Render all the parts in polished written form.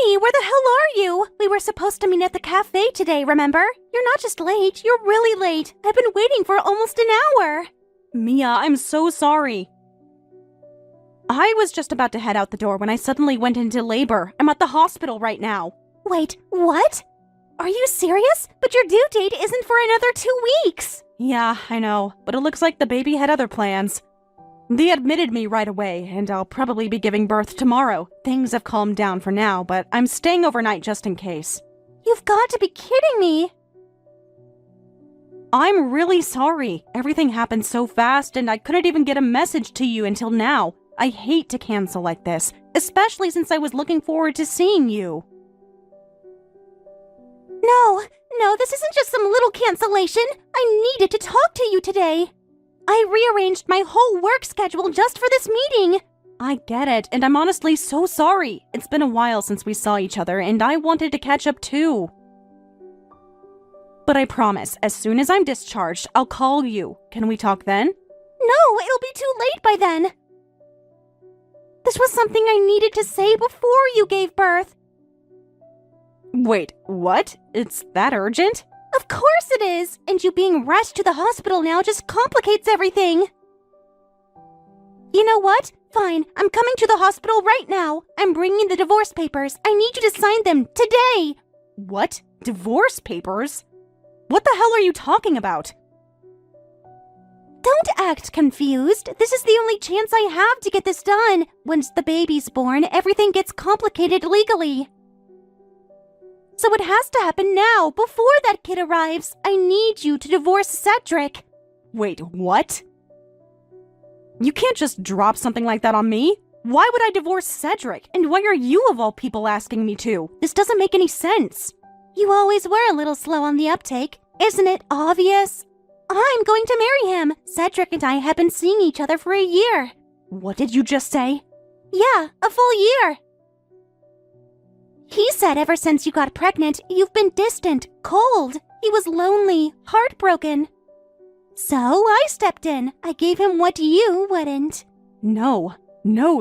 Penny, where the hell are you? We were supposed to meet at the cafe today, remember? You're not just late, you're really late. I've been waiting for almost an hour. Mia, I'm so sorry. I was just about to head out the door when I suddenly went into labor. I'm at the hospital right now. Wait, what? Are you serious? But your due date isn't for another 2 weeks. Yeah, I know, but it looks like the baby had other plans. They admitted me right away, and I'll probably be giving birth tomorrow. Things have calmed down for now, but I'm staying overnight just in case. You've got to be kidding me. I'm really sorry. Everything happened so fast, and I couldn't even get a message to you until now. I hate to cancel like this, especially since I was looking forward to seeing you. No, this isn't just some little cancellation. I needed to talk to you today. I rearranged my whole work schedule just for this meeting. I get it, and I'm honestly so sorry. It's been a while since we saw each other, and I wanted to catch up too. But I promise, as soon as I'm discharged, I'll call you. Can we talk then? No, it'll be too late by then. This was something I needed to say before you gave birth. Wait, what? It's that urgent? Of course it is, and you being rushed to the hospital now just complicates everything. You know what? Fine, I'm coming to the hospital right now. I'm bringing the divorce papers. I need you to sign them today. What? Divorce papers? What the hell are you talking about? Don't act confused. This is the only chance I have to get this done. Once the baby's born, everything gets complicated legally. So it has to happen now, before that kid arrives. I need you to divorce Cedric. Wait, what? You can't just drop something like that on me. Why would I divorce Cedric? And why are you of all people asking me to? This doesn't make any sense. You always were a little slow on the uptake. Isn't it obvious? I'm going to marry him. Cedric and I have been seeing each other for a year. What did you just say? Yeah, a full year. He said ever since you got pregnant, you've been distant, cold. He was lonely, heartbroken. So I stepped in. I gave him what you wouldn't. No,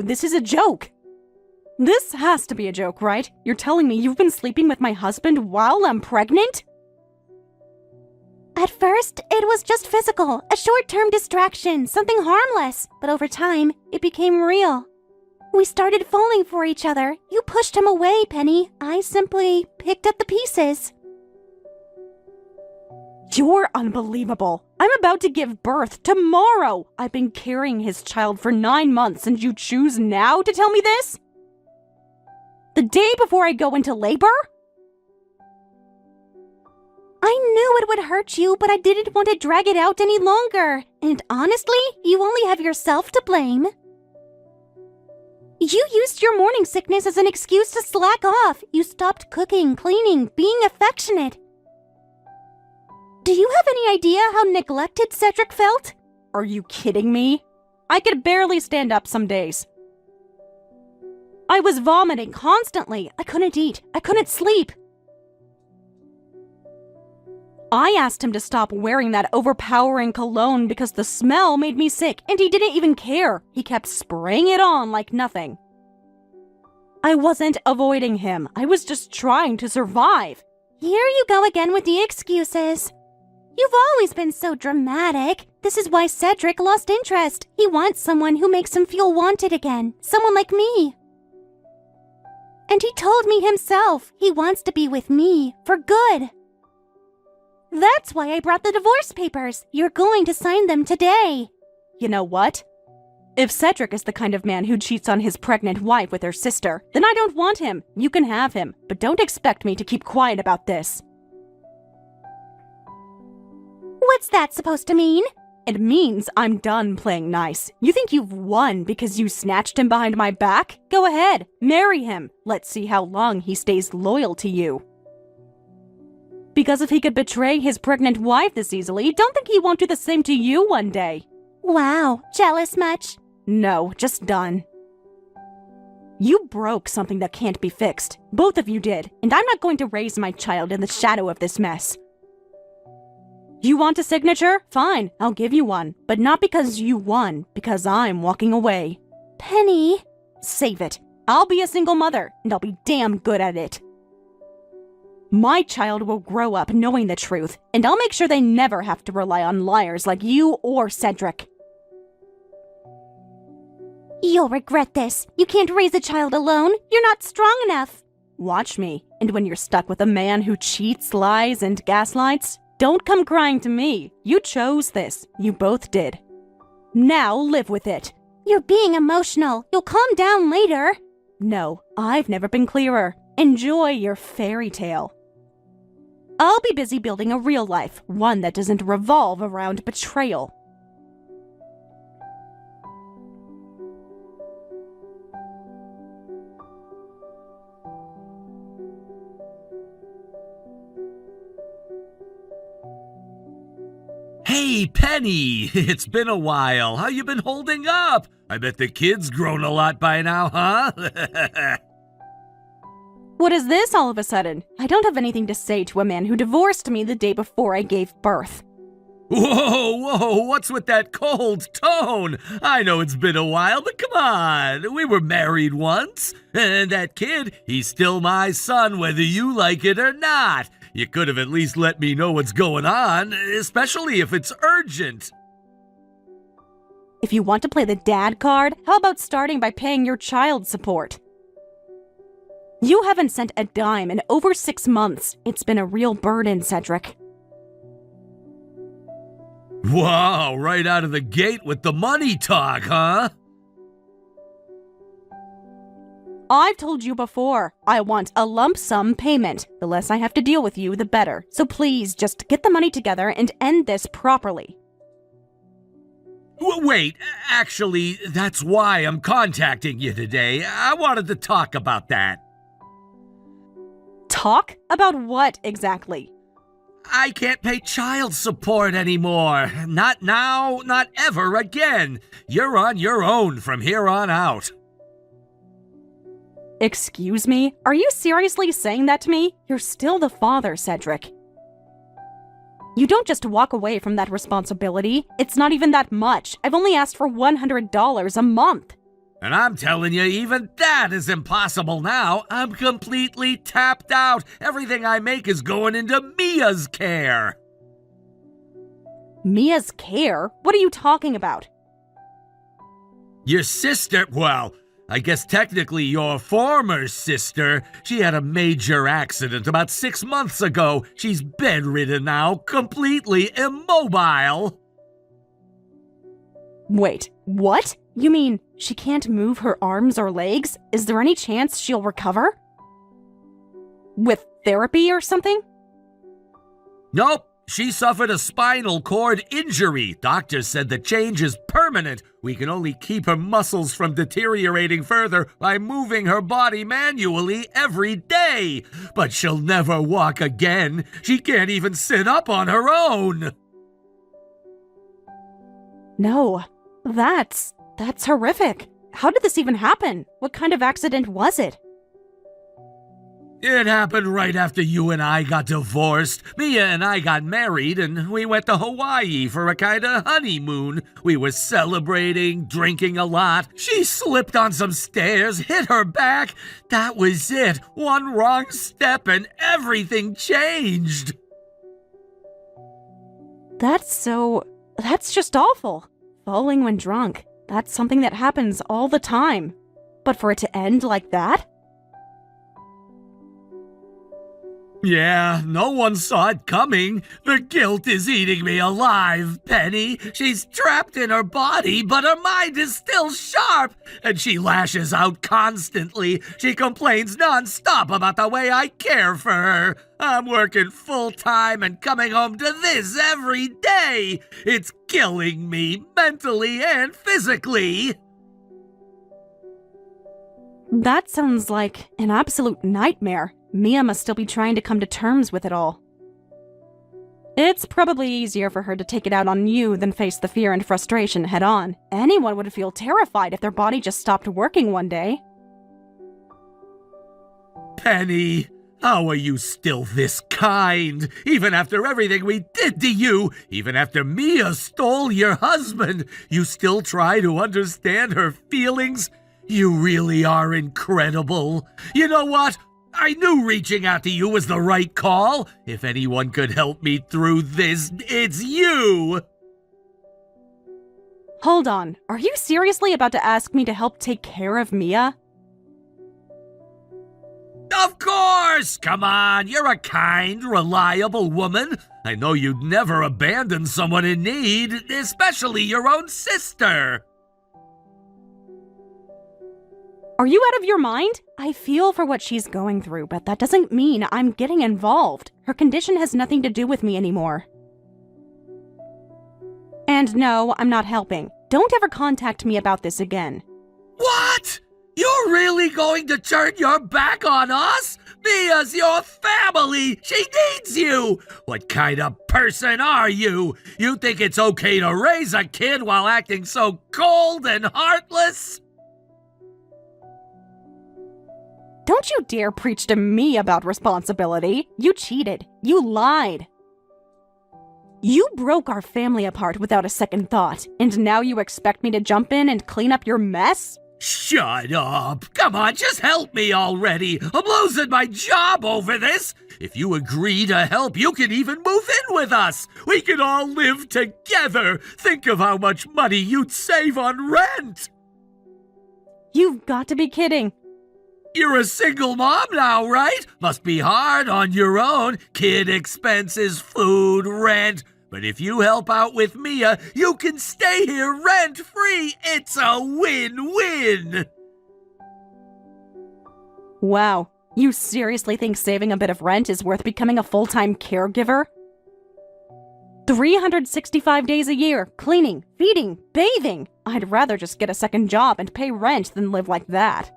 this is a joke. This has to be a joke, right? You're telling me you've been sleeping with my husband while I'm pregnant? At first, it was just physical, a short-term distraction, something harmless. But over time, it became real. We started falling for each other. You pushed him away, Penny. I simply picked up the pieces. You're unbelievable. I'm about to give birth tomorrow. I've been carrying his child for 9 months, and you choose now to tell me this? The day before I go into labor? I knew it would hurt you, but I didn't want to drag it out any longer. And honestly, you only have yourself to blame. You used your morning sickness as an excuse to slack off. You stopped cooking, cleaning, being affectionate. Do you have any idea how neglected Cedric felt? Are you kidding me? I could barely stand up some days. I was vomiting constantly. I couldn't eat. I couldn't sleep. I asked him to stop wearing that overpowering cologne because the smell made me sick, and he didn't even care. He kept spraying it on like nothing. I wasn't avoiding him. I was just trying to survive. Here you go again with the excuses. You've always been so dramatic. This is why Cedric lost interest. He wants someone who makes him feel wanted again. Someone like me. And he told me himself he wants to be with me for good. That's why I brought the divorce papers. You're going to sign them today. You know what? If Cedric is the kind of man who cheats on his pregnant wife with her sister, then I don't want him. You can have him, but don't expect me to keep quiet about this. What's that supposed to mean? It means I'm done playing nice. You think you've won because you snatched him behind my back? Go ahead, marry him. Let's see how long he stays loyal to you. Because if he could betray his pregnant wife this easily, don't think he won't do the same to you one day. Wow, jealous much? No, just done. You broke something that can't be fixed. Both of you did, and I'm not going to raise my child in the shadow of this mess. You want a signature? Fine, I'll give you one. But not because you won, because I'm walking away. Penny. Save it. I'll be a single mother, and I'll be damn good at it. My child will grow up knowing the truth, and I'll make sure they never have to rely on liars like you or Cedric. You'll regret this. You can't raise a child alone. You're not strong enough. Watch me, and when you're stuck with a man who cheats, lies, and gaslights, don't come crying to me. You chose this. You both did. Now live with it. You're being emotional. You'll calm down later. No, I've never been clearer. Enjoy your fairy tale. I'll be busy building a real life, one that doesn't revolve around betrayal. Hey, Penny! It's been a while. How you been holding up? I bet the kid's grown a lot by now, huh? What is this all of a sudden? I don't have anything to say to a man who divorced me the day before I gave birth. Whoa, what's with that cold tone? I know it's been a while, but come on. We were married once. And that kid, he's still my son, whether you like it or not. You could have at least let me know what's going on, especially if it's urgent. If you want to play the dad card, how about starting by paying your child support? You haven't sent a dime in over 6 months. It's been a real burden, Cedric. Wow, right out of the gate with the money talk, huh? I've told you before, I want a lump sum payment. The less I have to deal with you, the better. So please, just get the money together and end this properly. Wait, actually, that's why I'm contacting you today. I wanted to talk about that. Talk? About what exactly? I can't pay child support anymore. Not now, not ever again. You're on your own from here on out. Excuse me? Are you seriously saying that to me? You're still the father, Cedric. You don't just walk away from that responsibility. It's not even that much. I've only asked for $100 a month. And I'm telling you, even that is impossible now. I'm completely tapped out. Everything I make is going into Mia's care. Mia's care? What are you talking about? Your sister, well, I guess technically your former sister, she had a major accident about 6 months ago. She's bedridden now, completely immobile. Wait, what? You mean she can't move her arms or legs? Is there any chance she'll recover? With therapy or something? Nope. She suffered a spinal cord injury. Doctors said the change is permanent. We can only keep her muscles from deteriorating further by moving her body manually every day. But she'll never walk again. She can't even sit up on her own. No, that's horrific. How did this even happen? What kind of accident was it? It happened right after you and I got divorced. Mia and I got married, and we went to Hawaii for a kind of honeymoon. We were celebrating, drinking a lot. She slipped on some stairs, hit her back. That was it. One wrong step, and everything changed. That's just awful. Falling when drunk. That's something that happens all the time. But for it to end like that? Yeah, no one saw it coming. The guilt is eating me alive, Penny. She's trapped in her body, but her mind is still sharp. And she lashes out constantly. She complains nonstop about the way I care for her. I'm working full-time and coming home to this every day. It's killing me, mentally and physically. That sounds like an absolute nightmare. Mia must still be trying to come to terms with it all. It's probably easier for her to take it out on you than face the fear and frustration head on. Anyone would feel terrified if their body just stopped working one day. Penny, how are you still this kind? Even after everything we did to you, even after Mia stole your husband, you still try to understand her feelings? You really are incredible. You know what? I knew reaching out to you was the right call. If anyone could help me through this, it's you! Hold on, are you seriously about to ask me to help take care of Mia? Of course! Come on, you're a kind, reliable woman. I know you'd never abandon someone in need, especially your own sister. Are you out of your mind? I feel for what she's going through, but that doesn't mean I'm getting involved. Her condition has nothing to do with me anymore. And no, I'm not helping. Don't ever contact me about this again. What? You're really going to turn your back on us? Mia's your family! She needs you! What kind of person are you? You think it's okay to raise a kid while acting so cold and heartless? Don't you dare preach to me about responsibility. You cheated. You lied. You broke our family apart without a second thought, and now you expect me to jump in and clean up your mess? Shut up! Come on, just help me already! I'm losing my job over this! If you agree to help, you can even move in with us! We can all live together! Think of how much money you'd save on rent! You've got to be kidding. You're a single mom now, right? Must be hard on your own. Kid expenses, food, rent. But if you help out with Mia, you can stay here rent-free. It's a win-win. Wow, you seriously think saving a bit of rent is worth becoming a full-time caregiver? 365 days a year, cleaning, feeding, bathing. I'd rather just get a second job and pay rent than live like that.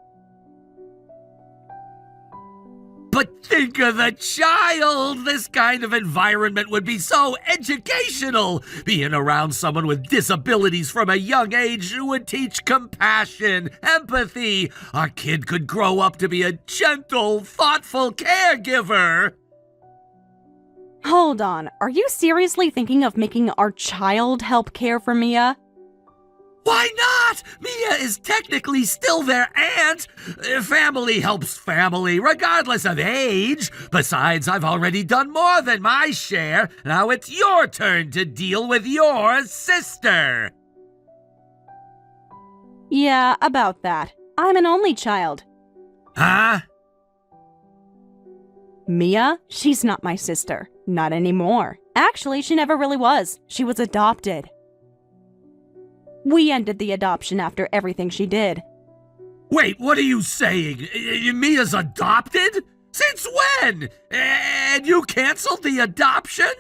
But think of the child! This kind of environment would be so educational! Being around someone with disabilities from a young age would teach compassion, empathy. Our kid could grow up to be a gentle, thoughtful caregiver! Hold on, are you seriously thinking of making our child help care for Mia? Why not? Mia is technically still their aunt. Family helps family, regardless of age. Besides, I've already done more than my share. Now it's your turn to deal with your sister. Yeah, about that. I'm an only child. Huh? Mia? She's not my sister. Not anymore. Actually, she never really was. She was adopted. We ended the adoption after everything she did. Wait, what are you saying? Mia's adopted? Since when? And you canceled the adoption?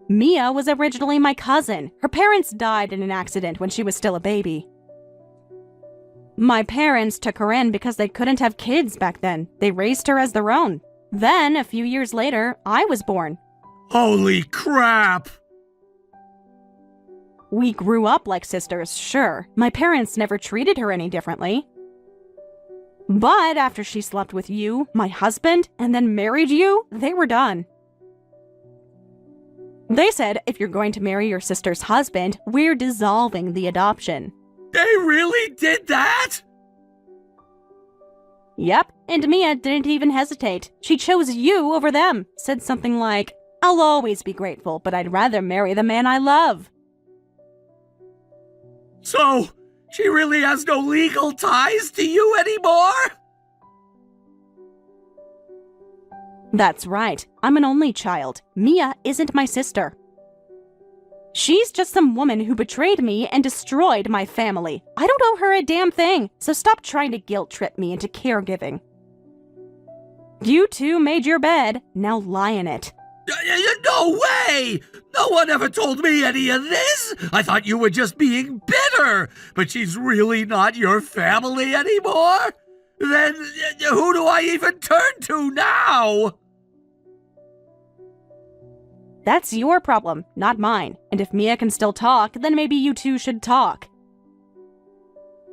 Mia was originally my cousin. Her parents died in an accident when she was still a baby. My parents took her in because they couldn't have kids back then. They raised her as their own. Then, a few years later, I was born. Holy crap! We grew up like sisters, sure. My parents never treated her any differently. But after she slept with you, my husband, and then married you, they were done. They said if you're going to marry your sister's husband, we're dissolving the adoption. They really did that? Yep, and Mia didn't even hesitate. She chose you over them. Said something like, "I'll always be grateful, but I'd rather marry the man I love." So, she really has no legal ties to you anymore? That's right. I'm an only child. Mia isn't my sister. She's just some woman who betrayed me and destroyed my family. I don't owe her a damn thing, so stop trying to guilt-trip me into caregiving. You two made your bed, now lie in it. No way! No one ever told me any of this! I thought you were just being bitter! But she's really not your family anymore? Then who do I even turn to now? That's your problem, not mine. And if Mia can still talk, then maybe you two should talk.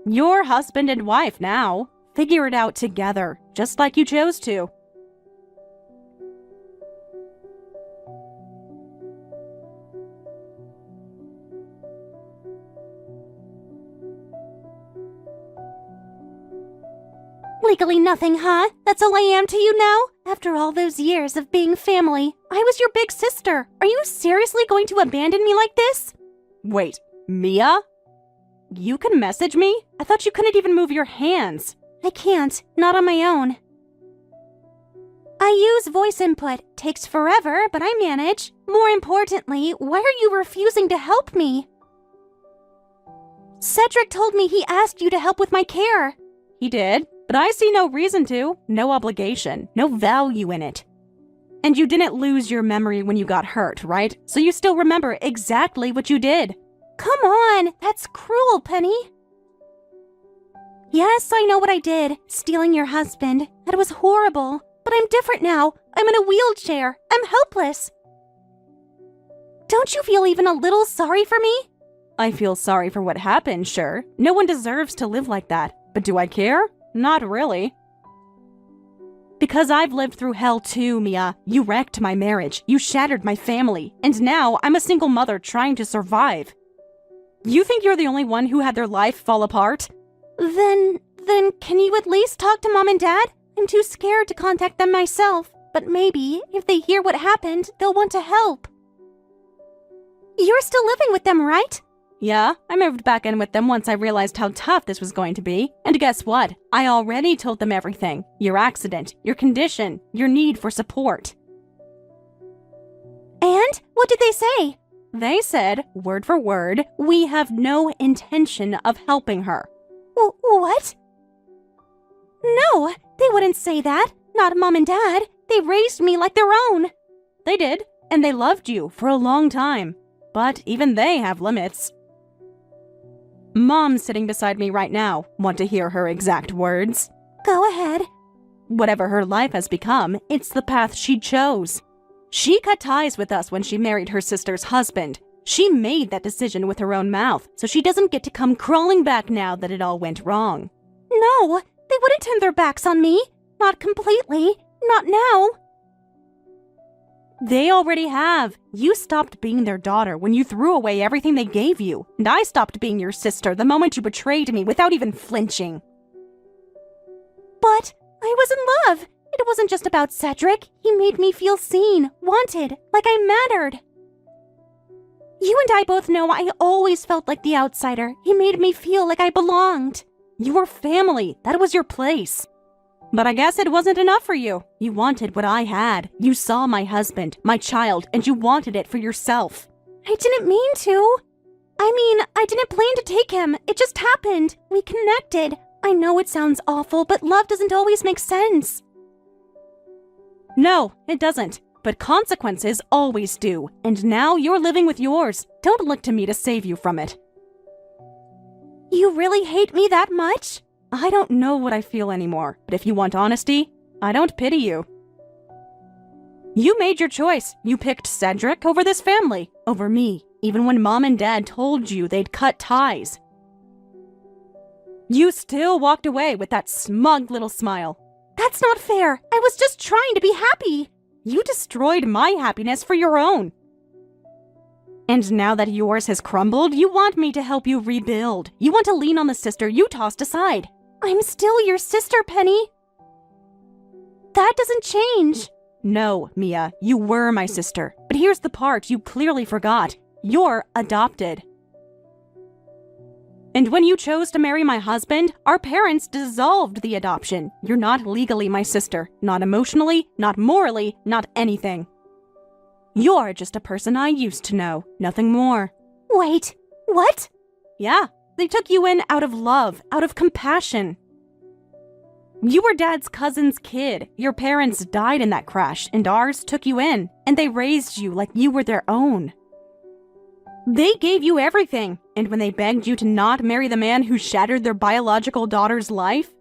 You're husband and wife now. Figure it out together, just like you chose to. Legally nothing, huh? That's all I am to you now? After all those years of being family, I was your big sister. Are you seriously going to abandon me like this? Wait, Mia? You can message me? I thought you couldn't even move your hands. I can't. Not on my own. I use voice input. Takes forever, but I manage. More importantly, why are you refusing to help me? Cedric told me he asked you to help with my care. He did, but I see no reason to. No obligation. No value in it. And you didn't lose your memory when you got hurt, right? So you still remember exactly what you did. Come on, that's cruel, Penny. Yes, I know what I did. Stealing your husband. That was horrible. But I'm different now. I'm in a wheelchair. I'm helpless. Don't you feel even a little sorry for me? I feel sorry for what happened, sure. No one deserves to live like that. But do I care? Not really. Because I've lived through hell too, Mia. You wrecked my marriage. You shattered my family. And now I'm a single mother trying to survive. You think you're the only one who had their life fall apart? Then can you at least talk to Mom and Dad? I'm too scared to contact them myself. But maybe, if they hear what happened, they'll want to help. You're still living with them, right? Yeah, I moved back in with them once I realized how tough this was going to be. And guess what? I already told them everything. Your accident, your condition, your need for support. And? What did they say? They said, word for word, we have no intention of helping her. What? No, they wouldn't say that. Not Mom and Dad. They raised me like their own. They did, and they loved you for a long time. But even they have limits. Mom's sitting beside me right now. Want to hear her exact words? Go ahead. Whatever her life has become, it's the path she chose. She cut ties with us when she married her sister's husband. She made that decision with her own mouth, so she doesn't get to come crawling back now that it all went wrong. No, they wouldn't turn their backs on me. Not completely. Not now. They already have. You stopped being their daughter when you threw away everything they gave you, and I stopped being your sister the moment you betrayed me without even flinching. But I was in love. It wasn't just about Cedric. He made me feel seen, wanted, like I mattered. You and I both know I always felt like the outsider. He made me feel like I belonged. You were family. That was your place. But I guess it wasn't enough for you. You wanted what I had. You saw my husband, my child, and you wanted it for yourself. I didn't mean to. I didn't plan to take him. It just happened. We connected. I know it sounds awful, but love doesn't always make sense. No, it doesn't. But consequences always do. And now you're living with yours. Don't look to me to save you from it. You really hate me that much? I don't know what I feel anymore, but if you want honesty, I don't pity you. You made your choice. You picked Cedric over this family, over me, even when Mom and Dad told you they'd cut ties. You still walked away with that smug little smile. That's not fair. I was just trying to be happy. You destroyed my happiness for your own. And now that yours has crumbled, you want me to help you rebuild. You want to lean on the sister you tossed aside. I'm still your sister, Penny. That doesn't change. No, Mia, you were my sister. But here's the part you clearly forgot. You're adopted. And when you chose to marry my husband, our parents dissolved the adoption. You're not legally my sister. Not emotionally, not morally, not anything. You're just a person I used to know. Nothing more. Wait, what? Yeah. They took you in out of love, out of compassion. You were Dad's cousin's kid. Your parents died in that crash, and ours took you in, and they raised you like you were their own. They gave you everything, and when they begged you to not marry the man who shattered their biological daughter's life,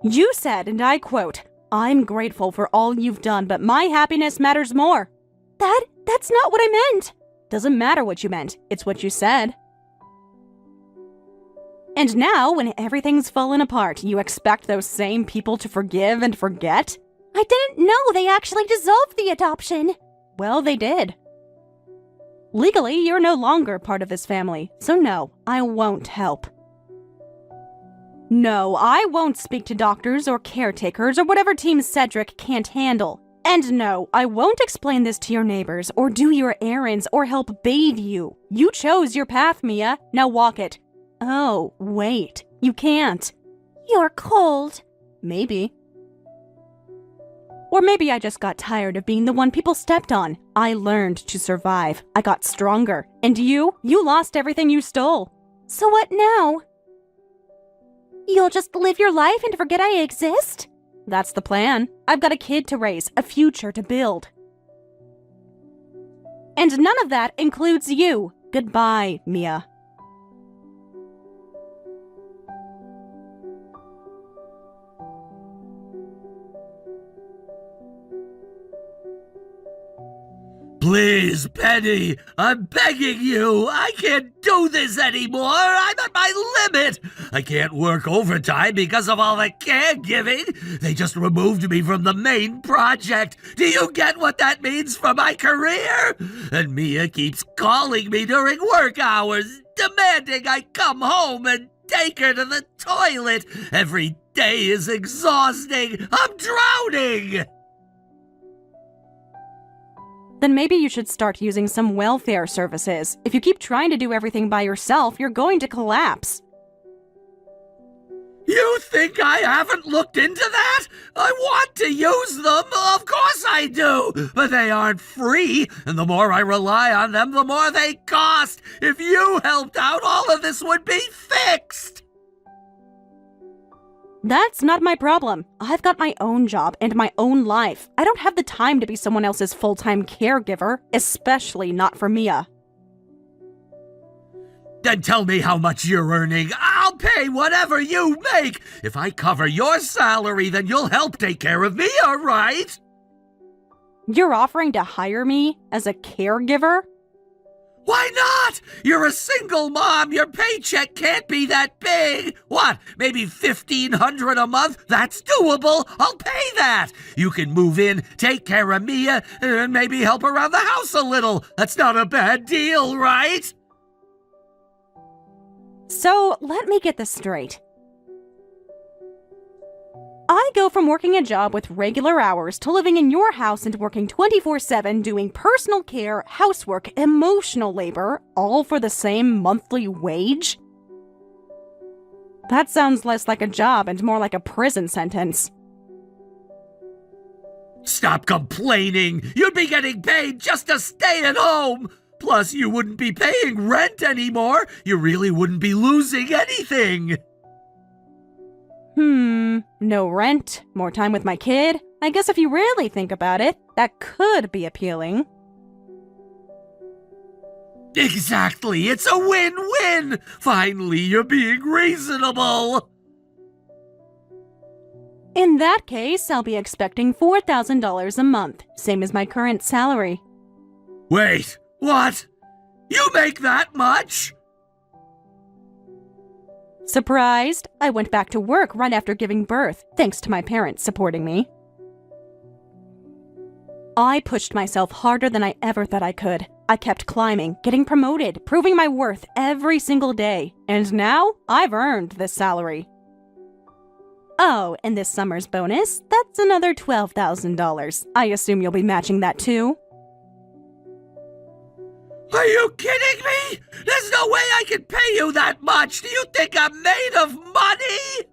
you said, and I quote, "I'm grateful for all you've done, but my happiness matters more." That's not what I meant. Doesn't matter what you meant. It's what you said. And now, when everything's fallen apart, you expect those same people to forgive and forget? I didn't know they actually dissolved the adoption. Well, they did. Legally, you're no longer part of this family, so no, I won't help. No, I won't speak to doctors or caretakers or whatever Team Cedric can't handle. And no, I won't explain this to your neighbors or do your errands or help bathe you. You chose your path, Mia. Now walk it. Oh, wait. You can't. You're cold. Maybe. Or maybe I just got tired of being the one people stepped on. I learned to survive. I got stronger. And you lost everything you stole. So what now? You'll just live your life and forget I exist? That's the plan. I've got a kid to raise, a future to build. And none of that includes you. Goodbye, Mia. Please, Penny, I'm begging you. I can't do this anymore. I'm at my limit. I can't work overtime because of all the caregiving. They just removed me from the main project. Do you get what that means for my career? And Mia keeps calling me during work hours, demanding I come home and take her to the toilet. Every day is exhausting. I'm drowning. Then maybe you should start using some welfare services. If you keep trying to do everything by yourself, you're going to collapse. You think I haven't looked into that? I want to use them, of course I do, but they aren't free, and the more I rely on them, the more they cost. If you helped out, all of this would be fixed. That's not my problem. I've got my own job and my own life. I don't have the time to be someone else's full-time caregiver, especially not for Mia. Then tell me how much you're earning. I'll pay whatever you make. If I cover your salary, then you'll help take care of Mia, right? You're offering to hire me as a caregiver? Why not? You're a single mom. Your paycheck can't be that big. What, maybe $1,500 a month? That's doable. I'll pay that. You can move in, take care of Mia, and maybe help around the house a little. That's not a bad deal, right? So, let me get this straight. I go from working a job with regular hours to living in your house and working 24/7 doing personal care, housework, emotional labor, all for the same monthly wage? That sounds less like a job and more like a prison sentence. Stop complaining. You'd be getting paid just to stay at home. Plus, you wouldn't be paying rent anymore. You really wouldn't be losing anything. No rent, more time with my kid. I guess if you really think about it, that could be appealing. Exactly, it's a win-win! Finally, you're being reasonable! In that case, I'll be expecting $4,000 a month, same as my current salary. Wait, what? You make that much? Surprised? I went back to work right after giving birth, thanks to my parents supporting me. I pushed myself harder than I ever thought I could. I kept climbing, getting promoted, proving my worth every single day. And now, I've earned this salary. Oh, and this summer's bonus, that's another $12,000. I assume you'll be matching that too? Are you kidding me? There's no way I can pay you that much! Do you think I'm made of money?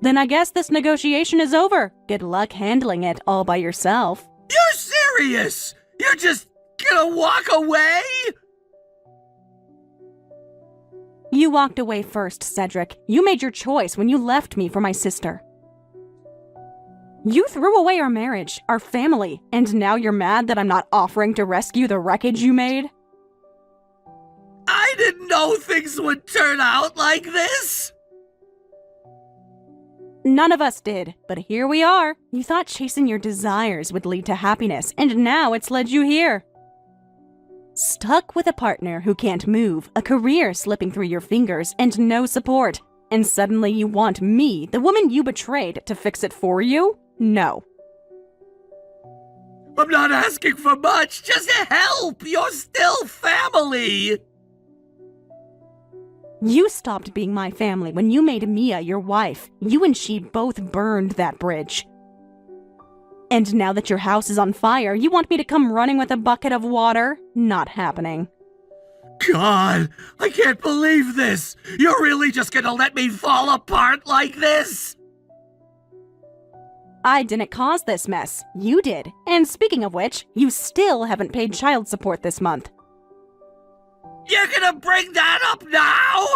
Then I guess this negotiation is over. Good luck handling it all by yourself. You're serious? You're just gonna walk away? You walked away first, Cedric. You made your choice when you left me for my sister. You threw away our marriage, our family, and now you're mad that I'm not offering to rescue the wreckage you made? I didn't know things would turn out like this! None of us did, but here we are. You thought chasing your desires would lead to happiness, and now it's led you here. Stuck with a partner who can't move, a career slipping through your fingers, and no support. And suddenly you want me, the woman you betrayed, to fix it for you? No. I'm not asking for much, just help! You're still family! You stopped being my family when you made Mia your wife. You and she both burned that bridge. And now that your house is on fire, you want me to come running with a bucket of water? Not happening. God, I can't believe this! You're really just gonna let me fall apart like this? I didn't cause this mess. You did. And speaking of which, you still haven't paid child support this month. You're gonna bring that up now?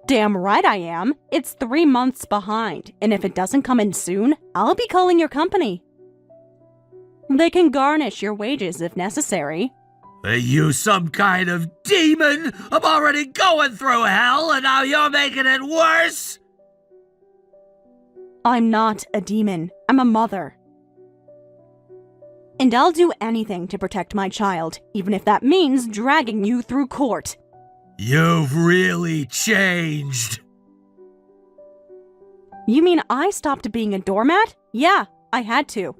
Damn right I am. It's 3 months behind, and if it doesn't come in soon, I'll be calling your company. They can garnish your wages if necessary. Are you some kind of demon? I'm already going through hell, and now you're making it worse? I'm not a demon. I'm a mother. And I'll do anything to protect my child, even if that means dragging you through court. You've really changed. You mean I stopped being a doormat? Yeah, I had to.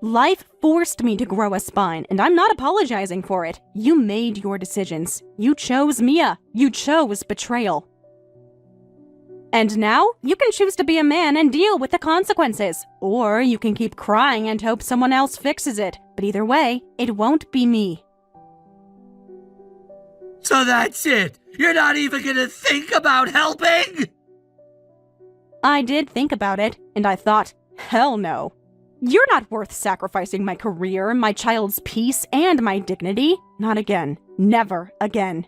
Life forced me to grow a spine, and I'm not apologizing for it. You made your decisions. You chose Mia. You chose betrayal. And now, you can choose to be a man and deal with the consequences. Or you can keep crying and hope someone else fixes it. But either way, it won't be me. So that's it? You're not even gonna think about helping? I did think about it, and I thought, hell no. You're not worth sacrificing my career, my child's peace, and my dignity. Not again. Never again.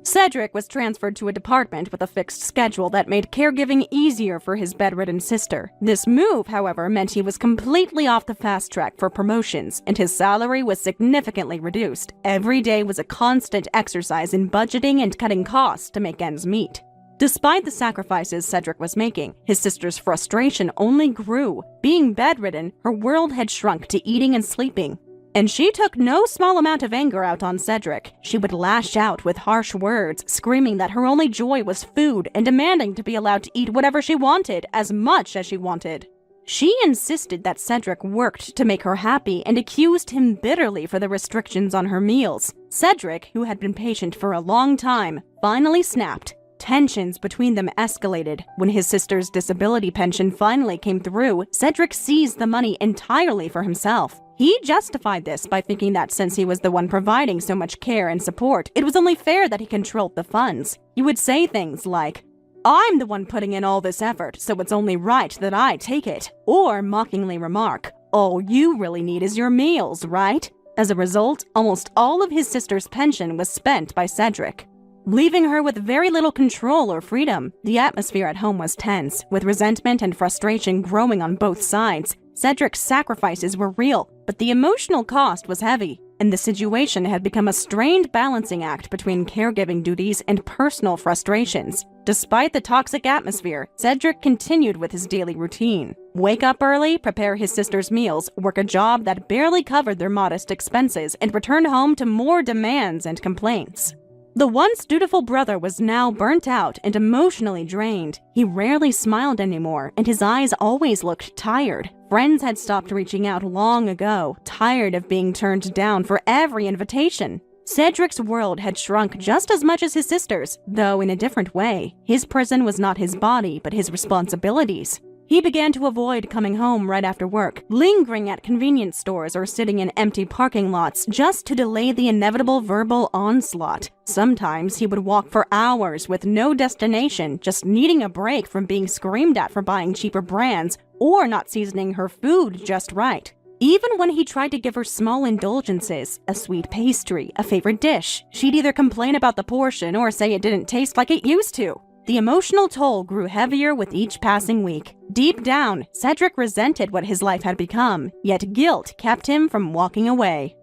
Cedric was transferred to a department with a fixed schedule that made caregiving easier for his bedridden sister. This move, however, meant he was completely off the fast track for promotions, and his salary was significantly reduced. Every day was a constant exercise in budgeting and cutting costs to make ends meet. Despite the sacrifices Cedric was making, his sister's frustration only grew. Being bedridden, her world had shrunk to eating and sleeping. And she took no small amount of anger out on Cedric. She would lash out with harsh words, screaming that her only joy was food and demanding to be allowed to eat whatever she wanted, as much as she wanted. She insisted that Cedric worked to make her happy and accused him bitterly for the restrictions on her meals. Cedric, who had been patient for a long time, finally snapped. Tensions between them escalated. When his sister's disability pension finally came through, Cedric seized the money entirely for himself. He justified this by thinking that since he was the one providing so much care and support, it was only fair that he controlled the funds. He would say things like, "I'm the one putting in all this effort, so it's only right that I take it." Or mockingly remark, "All you really need is your meals, right?" As a result, almost all of his sister's pension was spent by Cedric, leaving her with very little control or freedom. The atmosphere at home was tense, with resentment and frustration growing on both sides. Cedric's sacrifices were real, but the emotional cost was heavy, and the situation had become a strained balancing act between caregiving duties and personal frustrations. Despite the toxic atmosphere, Cedric continued with his daily routine. Wake up early, prepare his sister's meals, work a job that barely covered their modest expenses, and return home to more demands and complaints. The once dutiful brother was now burnt out and emotionally drained. He rarely smiled anymore, and his eyes always looked tired. Friends had stopped reaching out long ago, tired of being turned down for every invitation. Cedric's world had shrunk just as much as his sister's, though in a different way. His prison was not his body, but his responsibilities. He began to avoid coming home right after work, lingering at convenience stores or sitting in empty parking lots just to delay the inevitable verbal onslaught. Sometimes he would walk for hours with no destination, just needing a break from being screamed at for buying cheaper brands or not seasoning her food just right. Even when he tried to give her small indulgences, a sweet pastry, a favorite dish, she'd either complain about the portion or say it didn't taste like it used to. The emotional toll grew heavier with each passing week. Deep down, Cedric resented what his life had become, yet guilt kept him from walking away.